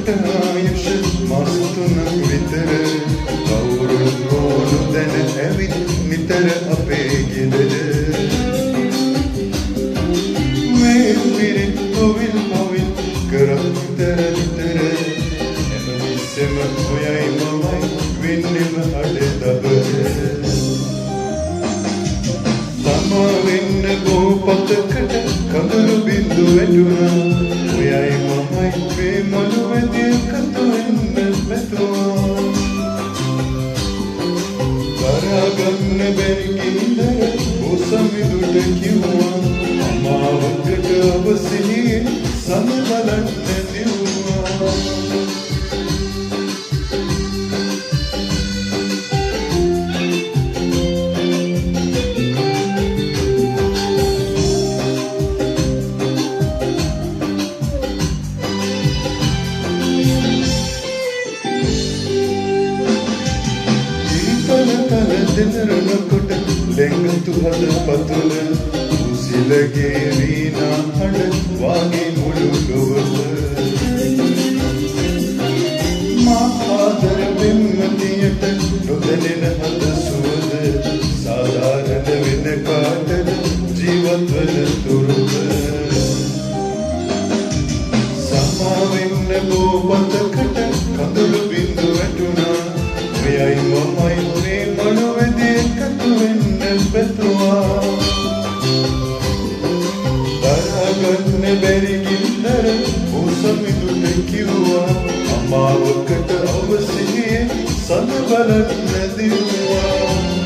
මට ආයුෂ මාස 3ක් විතර කවුරුත් ඕනු දැන ඇවිත් නිතර අපේ ගෙදර මේ පිරිත් හොවිල් හොවිල් කරත් නිතර හැමවිස්සෙම ඔයයි මමයි වෙන්නෙම අඩදබර තමා වෙන්න බෝපතකට කඳුළු බින්දු වැටුණා ඔයයි මමයි මේ මනුවැදිය කතු වෙන්න බැතුවා කරගන්න බැරි ගින්දර ඔසමිදුට කිව්වා අමාවකට අවසිහියේ සඳ බලන්න දිව්වා දෙනරනකොට ලෙංගතු හද පතුල උසිලගේ වීණා හඬ වාගේ මුළු ලොවම මා ආදර වෙම්මතියට නොදැනෙන හද සුවඳ සාධාරණ වෙන කාටද ජීවත් වන තුරුම සමා වෙන්න බෝපතකට කඳුළු බින්දු වැටුණා ඔයයි මමයි මේ මනුවැදිය එකතු වෙන්න බැතුවා දරාගන්න බැරි ගින්දර ඔසමිදුට කිව්වා අමාවකට අවසිහියේ සඳ බලන්න දිව්වා